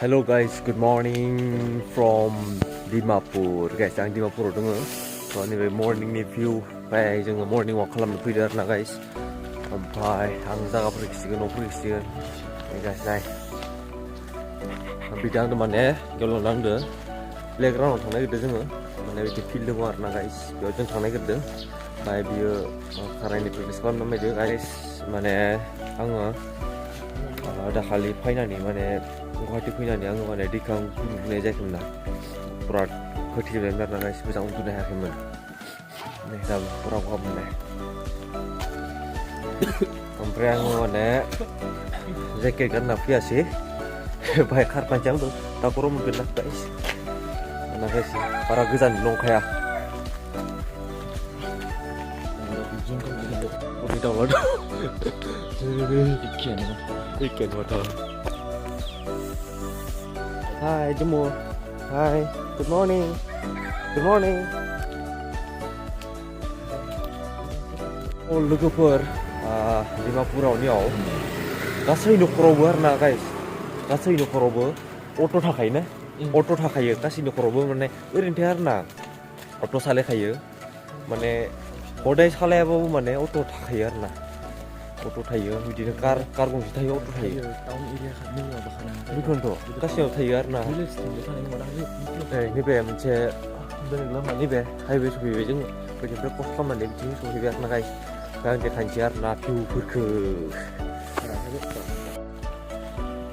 Hello guys, good morning from Dimapur. Guys, ang Dimapur dong. So ini morning ni view, baik jangan morning walk खालामनो फैदो आरोना guys. ओमफ्राय आं जायगाफोर खिथिगोन न'फोर खिथिगोन. Guys, नाय. बिदां दं माने गेलेनांदो. प्लेग्राउन्डआव थांनो नागिरदों जोङो. माने बिदि फिल्ड दङ आरोना guys. बेयाव जों थांनो नागिरदों. ओमफ्राय बियो खारनायनि प्रेक्टिस खालामनो नागिरदों guys. माने आङो दाखालि फैनानै माने गुवाहाटी फैनानै आङो माने दैखां उन्दुनाय जायाखैमोन ना बिराद खोथिबायमोन आरोना गाइस मोजां उन्दुनो हायाखैमोन नै दाबो फुरा गहाबनाय ओमफ्राय आङो माने जेकेट गानना फैयासै बाहाय खारफानोसै आंबो दा गरम मोनगोन ना गाइस ना गाइस बारा गोजान नंखाया उदै दावला दं ikan water. Hi, Dimapur. Hi, good morning. Good morning. Oh, लोगोफोर डिमापुराव नियाव गासै न'खरावबो आरोना गाइस गासै न'खरावबो अट' थाखायोना अट' थाखायो गासै न'खरावबो माने ओरैनो थाया आरोना अट' सालायखायो माने हदाय सालायाबाबो माने अट' थाखायो आरोना अट' थायो बिदिनो कार गंसे थायो अट' थायो टाउन एरिया खाथियाव बाखाना बेखौनोथ' गासैयाव थायो आरोना नैबे मोनसे नैबे हाइवे सफैबाय जोङो बेनिफ्राय क्रस खालामनानै बिथिं सफैबाय आरोना गाइस दा आं देखायनोसै आरोना भिउफोरखौ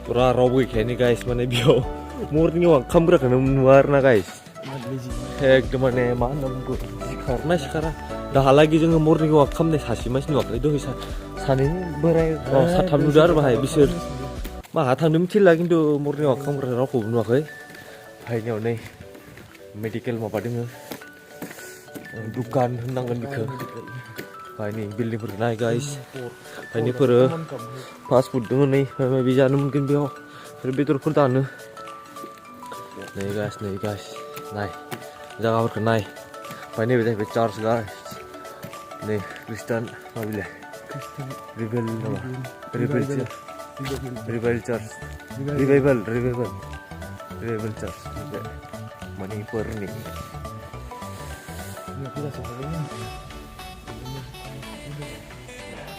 फुरा रावबो गैखायानो गाइस माने बेयाव मर्निंआव आं खामग्राखौनो नुवा आरोना गाइस एकदम माने मा होनना बुंगोन सिखारना सिखारा दाहालागै जोङो मर्निं वाक खालामनाय सासे मानसि नुवाखै दहाय सानै बोराय साथाम नुदों आरो बाहाय बिसोर माहा थांदों मिथिला खिन्थु मर्निं वाक खालामग्रा रावखौबो नुवाखै फाइनाव नै मेडिकेल माबा दोङो दुकान होननांगोन बेखौ ओमफ्राय नै बिल्डिंफोरखौ नाय गाइस ओमफ्राय नैफोरो फास्ट फुड दङ नै माबा जानो मोनगोन बेयाव आरो बेदरफोर दानो नै गाइस नाय जायगाफोरखौ नाय ओमफ्राय नैबे जाहैबाय चार्च गाइस नै खृष्टान माबिलाय रिबेल नामा रिबेल चार्च रिभाइभेल चार्च मणिपुरनि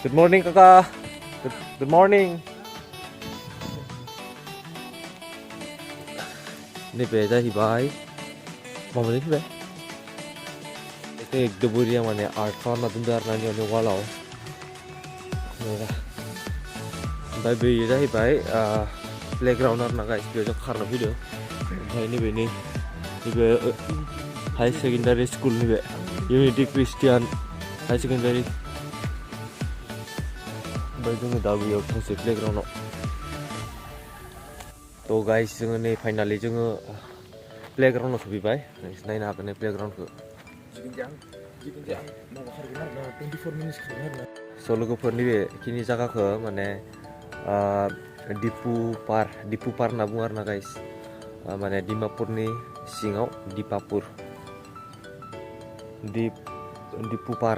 गुड मर्निं काका गुड मर्निं नैबे जाहैबाय माबाजों फैबाय एकदम बोरिया माने आर्ट खालामना दोनदों आरोना नियावनो वालाव ओमफ्राय बेयो जाहैबाय प्लेग्राउन्ड आरोना गाइस बेयाव जों खारनो फैदों ओमफ्राय नैबे हाई सेकेन्डारि स्कुल नैबे इउनिटि ख्रिस्टियान हाई सेकेन्डारि ओमफ्राय जोङो दा बेयाव थांसै प्लेग्राउन्डआव थ' गाइस जोङो नै फाइनालि जोङो प्लेग्राउन्डआव सफैबाय नायनो हागोन नै प्लेग्राउन्डखौ स' लोगोफोरनि बेखिनि जायगाखौ माने दिपु पार होनना बुङो आरोना गाइस माने डिमापुरनि सिङाव दिपापुर दिपु पार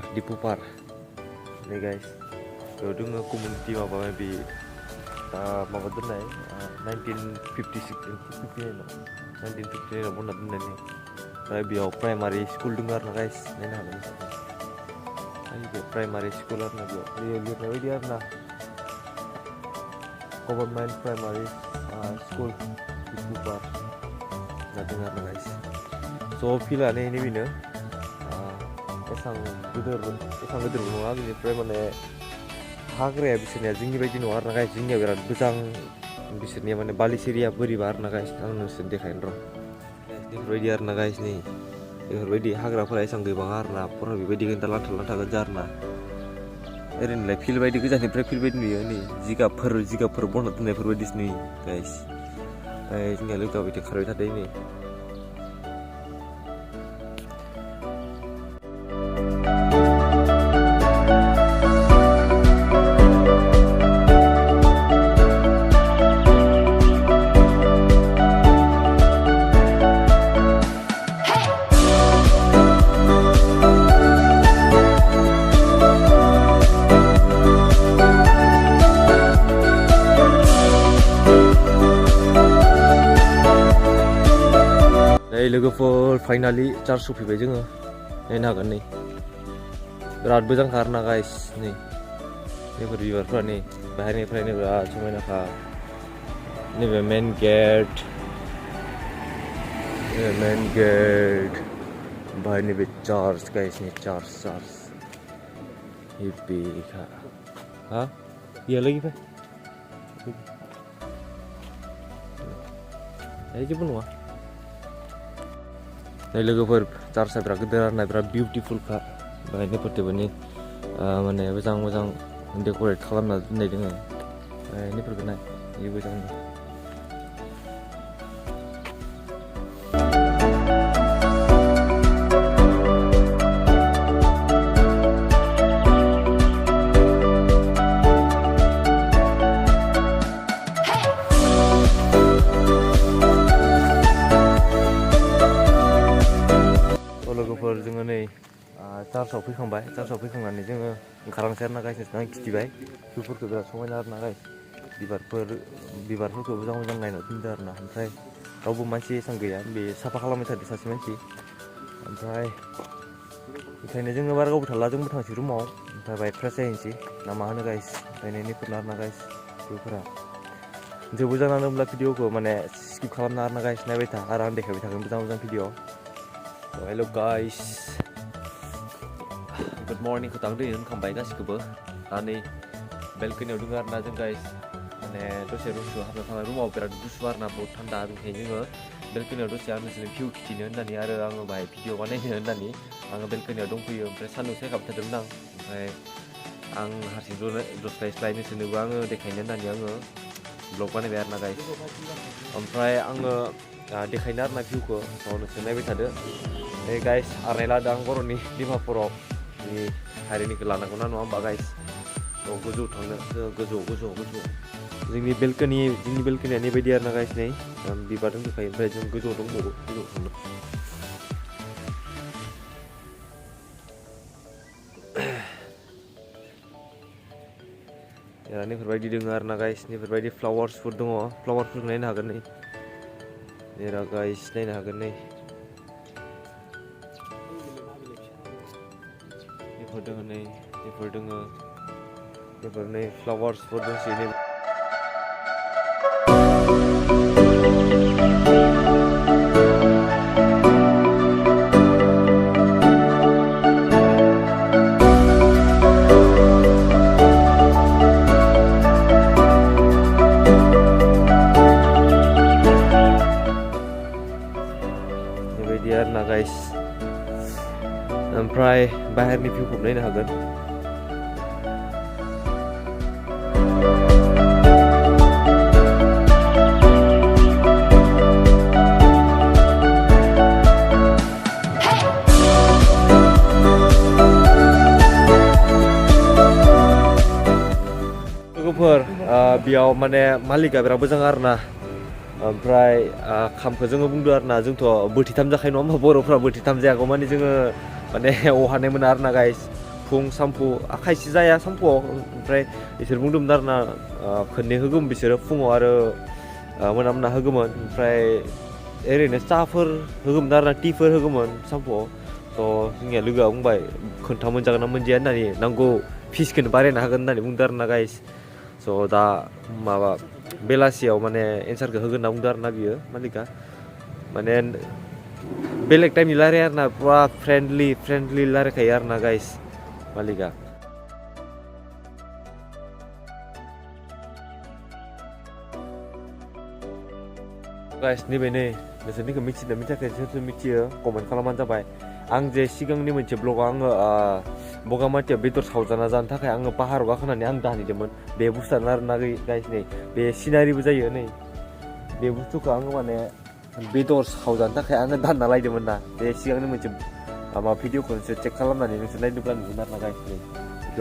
नै गाइस बेयाव दङ कमिउनिटि माबा माबि माबा दोननाय 1959 बनना दोननाय ओमफ्राय बेयाव प्राइमारि स्कुल दङ आरोना गाइस नायनो हागोन बे प्राइमारि स्कुल आरोना बेयाव लिरनाय बायदि आरोना गभर्नमेन्ट प्राइमारि स्कुल दिपुपार जादों आरोना गाइस स' फिल्डआ नैबेनो एसां गिदिरबो नङा बेनिफ्राय माने हाग्राया बिसोरनिया जोंनि बायदि नङा आरोना गाइस जोंनिया बिराद मोजां बिसोरनिया माने बालिसिरिया बोरैबा आरोना गाइस आं नोंसोरनो देखायनो र' बेफोरबायदि आरोना गाइस नै बेफोरबायदि हाग्राफोरा एसां गैबाङा आरोना फुरा बेबायदि लाथा गोजा आरोना ओरैनोलाय फिल्ड बायदि गोजाननिफ्राय फिल्ड बायदि नुयो नै जिगाबफोर बनना दोननायफोरबायदिसो नुयो गाइस ओमफ्राय जोंनिया लोगोआ बिदि खारबाय थादों नै लोगोफोर फाइनालि चार्ज सफैबाय जोङो नायनो हागोन नै बिराद मोजांखा आरोना गाइस नै बेफोर बिबारफ्रा नै बाहेरनिफ्रायनो बिराद समायनाखा नैबे मेन गेट ओमफ्राय नैबे चार्च गाइस नै चार्च बेखा हा iya lagi Pak जेबो नङा नै लोगोफोर चार्चआ बिराद गिदिर आरोना बिराद बिउटिफुलखा बाहायनिफोरथिबो नै माने मोजां डेक'रेट खालामना दोननाय दोङो बाहायनिफोरखौ नाय जि मोजां लोगोफोर जोङो नै चार्चआव फैखांबाय चार्चआव फैखांनानै जोङो ओंखारलांसै आरोना गाइस आं खिथिबाय भिउफोरखौ बिराद समायना आरोना गाइस बिबारफोरखौ मोजां नायना दोनदों आरोना ओमफ्राय रावबो मानसि एसेबां गैया बे साफा खालामबाय थादों सासे मानसि ओमफ्राय बेखायनो जोङो बारा गोबाव थाला जोंबो थांसै रुमाव ओमफ्राय बाइक फ्रेस जाहैनोसै ना मा होनो गाइस ओंखायनो निफोरनो आरोना गाइस भिउफोरा जोबो जाना दंब्ला भिडिअखौ माने स्किप खालामना आरोना गाइस नायबाय था आरो आं देखायबाय थागोन मोजां video hello guys good morning खौ दांदों होनखांबाय गासिखौबो दा नै बेलकनियाव दङ आरोना जों गाइस माने दसे रुमसो हाबना थांबाय रुमाव बिराद गुसु आरोना बहुत थान्दा बेनिखायनो जोङो बेलकनियाव दसे आं नोंसोरनो भिउ खिथिनो होननानै आरो आङो बाहाय भिडिअ बानायनो होननानै आङो बेलकनियाव दंफैयो ओमफ्राय सान्दुं सायखाबाय थादोंमोन आं ओमफ्राय आं हारसिं दस्लाय नोंसोरनोबो आङो देखायनो होननानै आङो ब्लग बानायबाय आरोना गाइस ओमफ्राय आङो देखायनो आरोना भिउखौ नोंसोर नायबाय थादो गाइस आरनाय लादों आं बर'नि डिमापुराव हारिनिखौ लानांगौ ना नङा होमबा गाइस गोजौ थांनो गोजौ जोंनि बेलकनिया बेबायदि आरोना गाइस नै बिबार दंजोबखायो ओमफ्राय जों गोजौआव दंबावो गोजौआव थांनो नैफोरबायदि दङ आरोना गाइस नैफोरबायदि फ्लावार्सफोर दङ फ्लावारफोरखौ नायनो हागोन नै नेरा गाइस नायनो हागोन नै बेफोर दङ नै फ्लावार्सफोर दंसै नै बेबायदि आरोना गाइस ओमफ्राय बाहेरनि भिउखौ नायनो हागोन लोगोफोर बेयाव माने मालिकआ बिराद मोजां आरोना ओमफ्राय खामखौ जोङो बुंदों आरोना जोंथ' बोथिथाम जाखायो नङा होमबा बर'फ्रा बोथिथाम जायागौ माने जोङो माने अहानाय मोना आरोना गाइस फुं सामफु खायसे जाया सामफुआव ओमफ्राय बिसोर बुंदोंमोन आरोना खननै होगौमोन बिसोरो फुङाव आरो मोना होगौमोन ओमफ्राय ओरैनो साहाफोर होगौमोन आरोना टिफोर होगौमोन सामफुआव थ' जोंनिया लोगोआ बुंबाय खोन्थाम मोनजागोन ना मोनजाया होननानै नांगौ फिसखौनो बारायनो हागोन होननानै बुंदों आरोना गाइस स' दा माबा बेलासियाव माने एन्सारखौ होगोन होनना बुंदों आरोना बियो मालिकआ माने बेलेग टाइमनि रायलाया आरोना पुरा फ्रेन्डलि रायलायखायो आरोना गाइस मालिकआ गाइस नैबे नै नोंसोरनिखौ मिथिदों मिथियाखै सोर मिथियो कमेन्ट खालामबानो जाबाय आं जे सिगांनि मोनसे ब्लगाव आङो बगामाथियाव बेदर सावजाना जानो थाखाय आङो पाहाराव गाखोनानै आं दाहैदोंमोन बे बुस्थुआनो आरोना गाइस नै बे सिनारिबो जायो नै बे बुस्थुखौ आङो माने बेदर सावजानो थाखाय आङो दानना लायदोंमोन ना बे सिगांनि मोनसे माबा भिडिअखौ नोंसोर चेक खालामनानै नोंसोर नायदोंब्ला नुगोन आरोना गाइस नै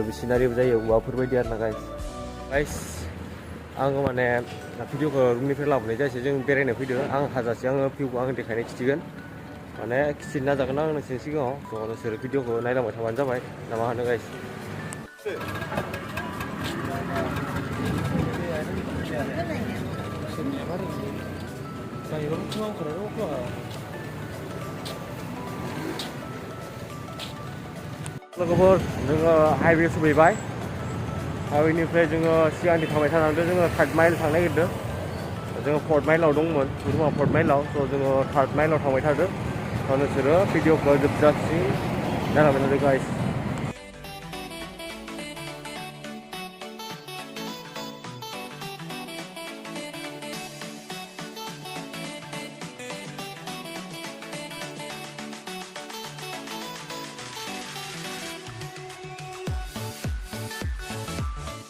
बे सिनारिबो जायो औवाफोरबायदि आरोना गाइस आङो माने भिडिअखौ रुमनिफ्राय लाबोनाय जायासै जों बेरायनो फैदों आं हाजासे आङो भिउखौ आं देखायनो खिथिगोन माने खिथिनो नाजागोन आं नोंसोरनि सिगाङाव थ' नोंसोर भिडिअखौ नायलांबाय थाबानो जाबाय ना मा होनो गाइस लोगोफोर जोङो हाइवे सफैबाय हाइवेनिफ्राय जोङो सिगांनि थांबाय थानांदों जोङो 3 माइल थांनो नागिरदों जोङो 4 माइलाव दंमोन रुमा 4 माइलाव स' जोङो 3 माइलाव थांबाय थादों स' नोंसोरो भिडिअखौ जोबजासिम नायलांबाय थादो गाइस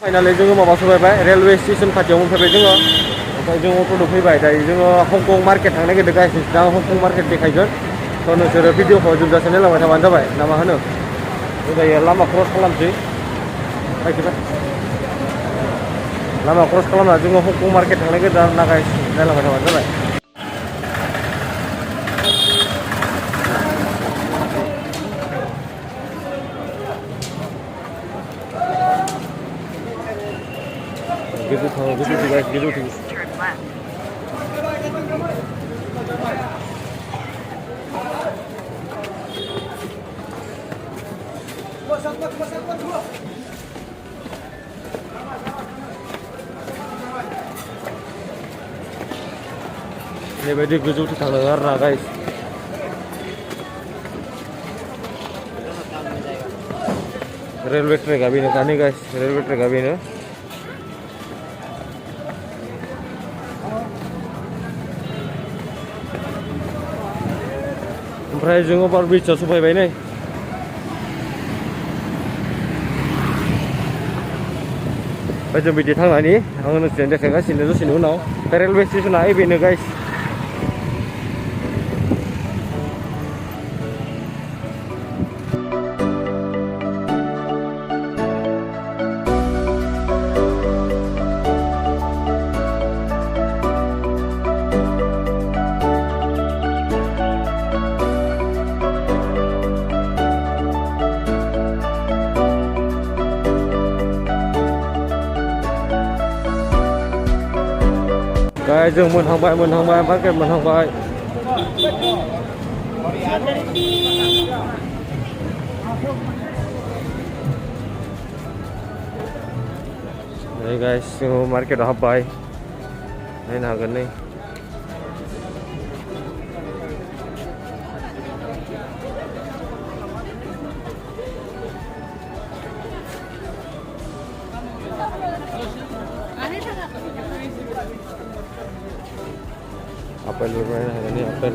फाइनालि जोङो माबा सफैबाय रेलवे स्टेशन खाथियाव मोनफैबाय जोङो ओमफ्राय जों अट'दो फैबाय दायो जोङो हंकं मार्केट थांनो नागिरदों गाइस दा हंकं मार्केट देखायगोन स' नोंसोरो भिडिअखौ जोबजासिम नायलांबाय थाबानो जाबाय ना मा होनो जों दायो लामा क्रस खालामसै फैबाय लामा क्रस खालामना जोङो हंकं मार्केट थांनो नागिरदों आरो ना गाइस नायलांबाय थाबानो जाबाय गोजौ थाङो गोजौथिं गाइस गोजौथिं बेबायदि गोजौथिं थांनांगौ आरो ना गाइस रेलवे ट्रेकआ बेनो दानि गाइस रेलवे ट्रेकआ बेनो ओमफ्राय जों अभार ब्रिजआव सफैबाय नै ओमफ्राय जों बिदि थांनानै आङो नोंसोरनो देखायगासिनो दसेनि उनाव रेलवे स्टेसना बेनो गाइस गाइस जों मोनहांबाय मार्केट मोनहांबाय नै गाइस जों मार्केटआव हाबबाय नायनो हागोन नै apel bermain ini apel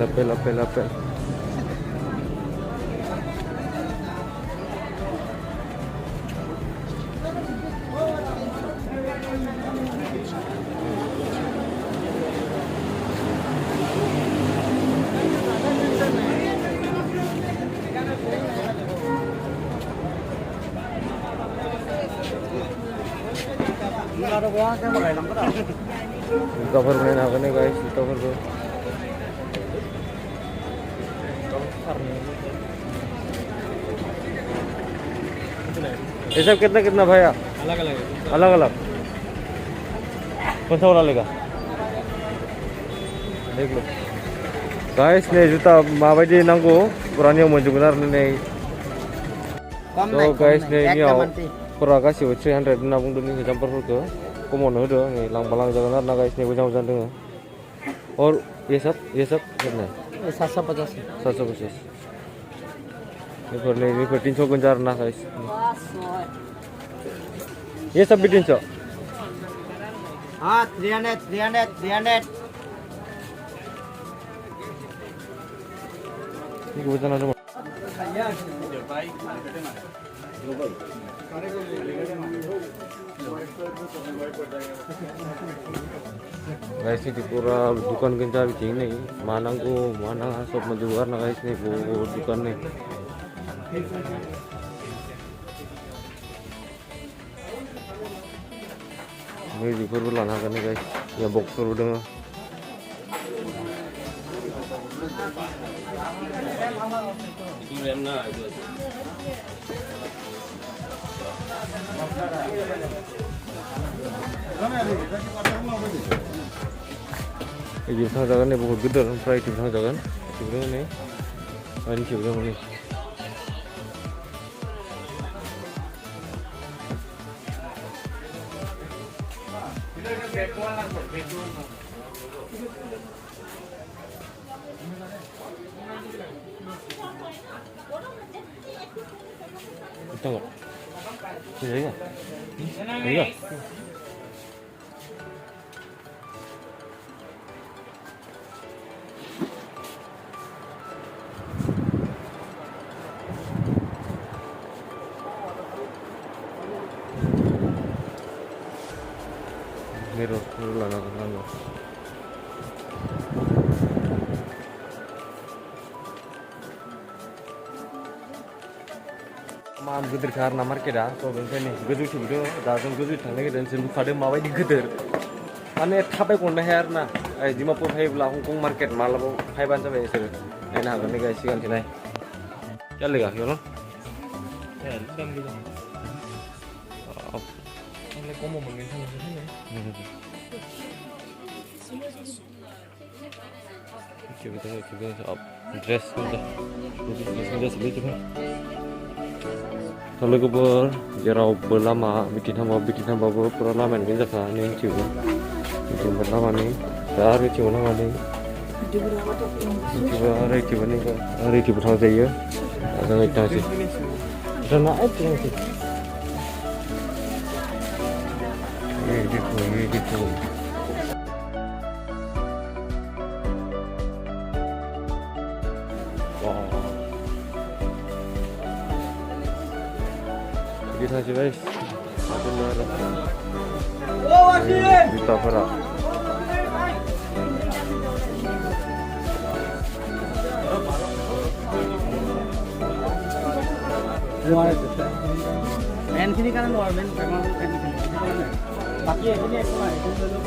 cover main apa nih guys cover tuh ये सब कितना कितना भैया अलग अलग कौन सा वाला लेगा देख लो गाइस ने जुता माबायदि नांगौ पुरानियाव मोनजोबगोन आरो नै थ' गाइस नै नियाव पुरा गासिबो 300 होनना बुंदों नि जाम्पारफोरखौ खमावनो होदो नै लांबा लांजागोन आरो ना गाइस नै मोजां मोजां दोङो और ये सब कितना 750 बेफोर 300 गोजा आरो ना गाइस ये सब भी 300 हाँ 300 ini kebetulan ada guys ini pura dukan gencar ini mana sob menjual na guys nih bu dukan nih ini di perbulan akan nih guys ya box perlu dengan ini थांजागोन नै बहुत गिदिर ओमफ्राय इथिं थांजागोन इथिंबो नै आरो इथिंबो दङ नै Tengok. Ini kan? Ini kan? Mirror, lah. Mam gidir karena market dah, so bengkene gidir cibido, dah jeng gidir thangne ke dan sini kade mawai di gidir. Ane thapai konda hair na, Dimapur hai bula Hongkong market malabo hai ban sabai sir. Ena hagan guys sigan tinai. Chalega yolo. Dam di. Ane komo mangin thang ne. Kita up dress sudah. Sudah sebelum kalau kubur jarau berlama bikin hamba berlama ni jaga ni cium berlama ni dah cium nama ni cium hari cium thang saya ada itu sih sana itu sih gitu Kita sih guys, ada nara. Kita pernah. Main sini kan luar main, memang main sini. Baki ini aku lah, itu dulu.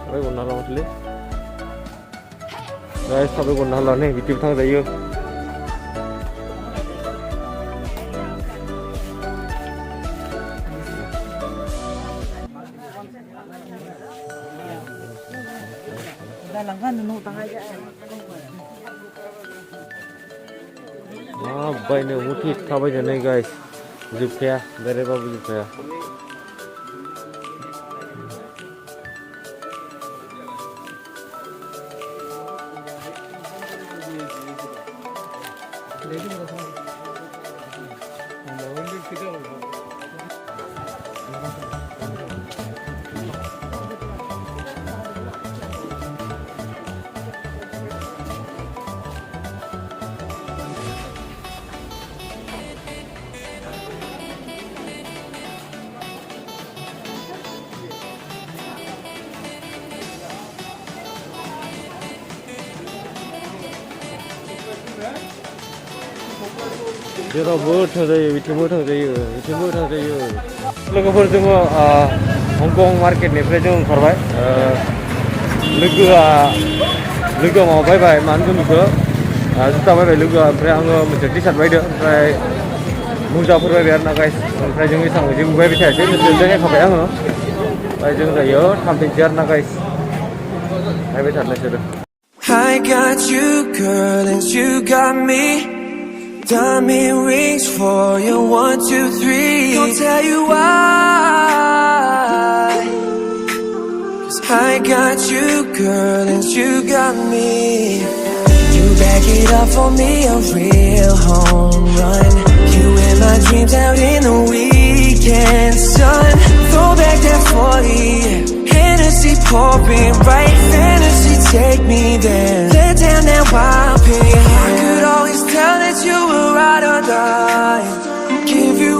Sampai guna lah macam ni. Guys, sampai guna lah ni, video thang saya. Dah langgan nung tangga aja. Baik ni muti thabai je ni guys. Jupya, dari babu jupya. Jero bur thang jayo, bitimur thang jayo. Logo जोङो Hongkong market निफ्राय जों ओंखारबाय लोगोआ माबा बायबाय मा होनगोन बेखौ जुता बायबाय लोगोआ ओमफ्राय आङो मोनसे टी-शार्ट बायदों ओमफ्राय मुजाफोर बायबाय आरो ना गाइस ओमफ्राय जों एसां जेबो बायबाय थायासै नोंसोरजों एखाबाय आङो ओमफ्राय जों दायो थांफिनसै आरो ना गाइस बायबाय थानोसै I got you girl and you got me. Diamond rings for you, 1, 2, 3. Don't tell you why. 'Cause I got you girl and you got me. You back it up for me, a real home run. You in my dreams out in the weekend sun. Throw back that 40, Hennessy pouring right. Fantasy take me there. Let down that wild pin. I could always tell that you were right on time. Give you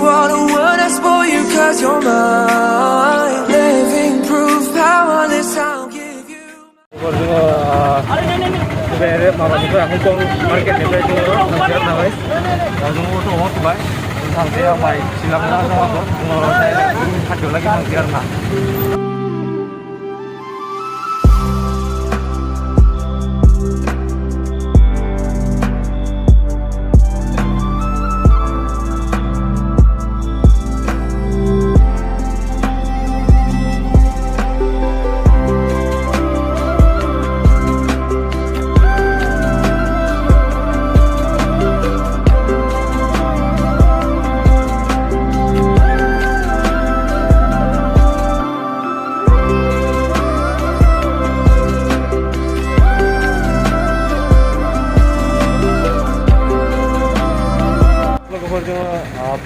माबानिफ्राय Hong Kong मार्केटनिफ्राय जोङो थांसै आरोना guys दा जों अट' हरबाय जों थांसै ओमफ्राय सिलांना जाबाबो जोङो डाइरेक्ट खाथियाव लागि थांसै आरोना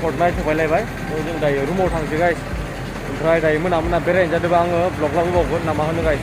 फट नाइट थगायलायबाय जों दायो रुमाव थांसै गाइस ओमफ्राय दायो मोना बेरायनो जादोंबा आङो ब्लग लाबोबावगोन ना मा होनो गाइस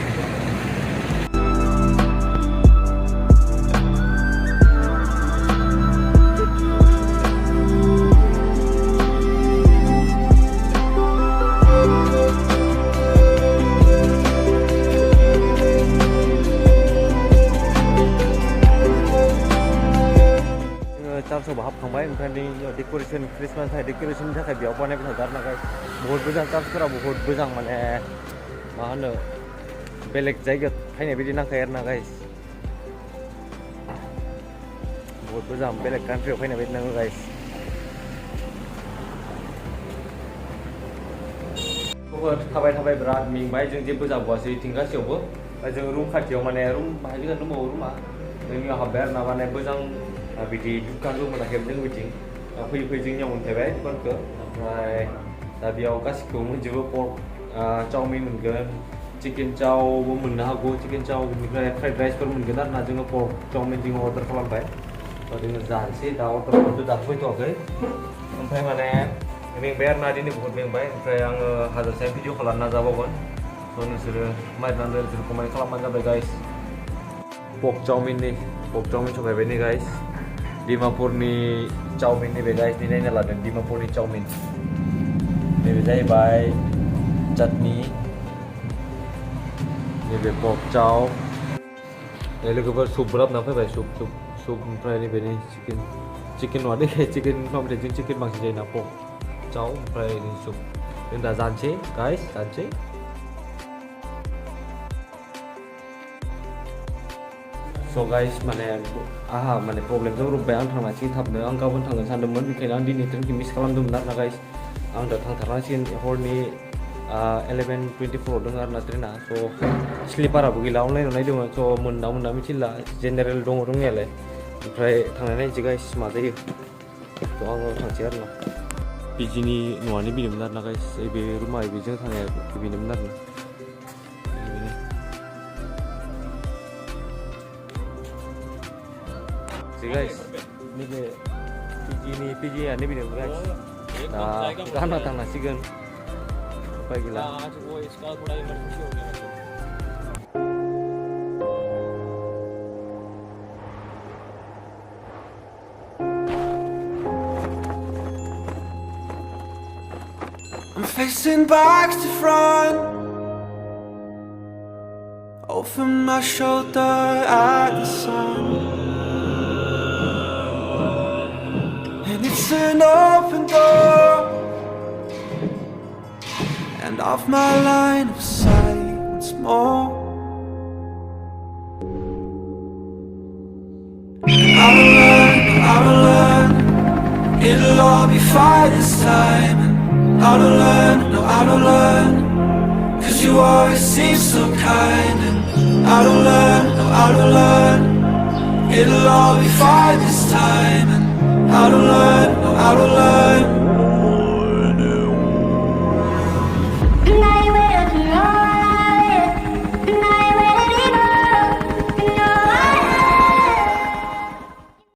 चार्चआव हाबखांबाय ओमफ्राय डेक'रेसन क्रिसमास डेक'रेसननि थाखाय बेयाव बानायबाय थादों आरोना गाइस बहुत मोजां चार्चफोरा बहुत मोजां माने मा होनो बेलेग जायगायाव फैनाय बायदि नांखायो आरोना गाइस बहुत मोजां बेलेग कान्ट्रियाव फैनाय बायदि नाङो गाइस थाबाय बिराद मेंबाय जों जेबो जाबोआसै इथिं गासैयावबो जों रुम खाथियाव माने रुम बाहाय गोजान दंबावो रुमा जोंनियाव हाबबाय आरोना माने मोजां बिदि दुखानबो मोनाखैमोन जों बिथिं फैयै जोंनियाव मोनफैबाय दुखानखौ ओमफ्राय दा बेयाव गासिखौबो मोनजोबो पर्क चावमिन मोनगोन चिकेन चावबो मोननो हागौ चिकेन चाव बेनिफ्राय फ्राइड राइसफोर मोनगोन आरोना जोङो पर्क चावमिन जोङो अर्डार खालामबाय जोङो जानोसै दा अर्डार खालामदो दा फैथ'वाखै ओमफ्राय माने मेंबाय आरोना दिनै बहुत मेंबाय ओमफ्राय आङो हाजारसे भिडिअ खालामनो नाजाबावगोन स' नोंसोरो माइरनानै नोंसोर कमेन्ट खालामबानो जाबाय गाइस पर्क चावमिन सफायबाय नै गाइस डिमापुरनि चावमिन नैबे गाइसनि नायना लादों डिमापुरनि चावमिन नैबे जाहैबाय चाटनि नैबे पर्क चाव लोगोफोर सुपबो लाबोना फैबाय सुप ओमफ्राय नैबे चिकेन नङा दे चिकेन खालामबाथाय जों चिकेन बांसिन जायोना पर्क चाव ओमफ्राय सुप जों दा जानोसै गाइस जानोसै स' गाइस माने आहा माने प्रब्लेमजों रुबबाय आं थांनांसिगोन थाबनो आं गाबोन थांनो सानदोंमोन बेखायनो आं दिनै ट्रेनखौ मिस खालामदोंमोन आरोना गाइस आं दा थांथारनांसिगोन हरनि 11:24 दङ आरोना ट्रेना स' स्लिपाराबो गैला अनलाइनाव नायदोंमोन स' मोनना मिथिला जेनेरेल दङ दंनायालाय ओमफ्राय थांनाय नायनोसै गाइस मा जायो स' आङो थांसै आरोना पिजिनि न'आनो बेनोमोन आरोना गाइस बे रुमा बेजों थांनाया बेनोमोन आरोना guys, ini be PG ini video guys. Nah, karena tanah sigen, apa gila? I'm facing back to front, over my shoulder at the sun. It's an open door, and off my line of sight once more. I will learn, it'll all be fine this time. And I don't learn, 'cause you always seem so kind. And I don't learn, it'll all be fine this time. And I don't learn,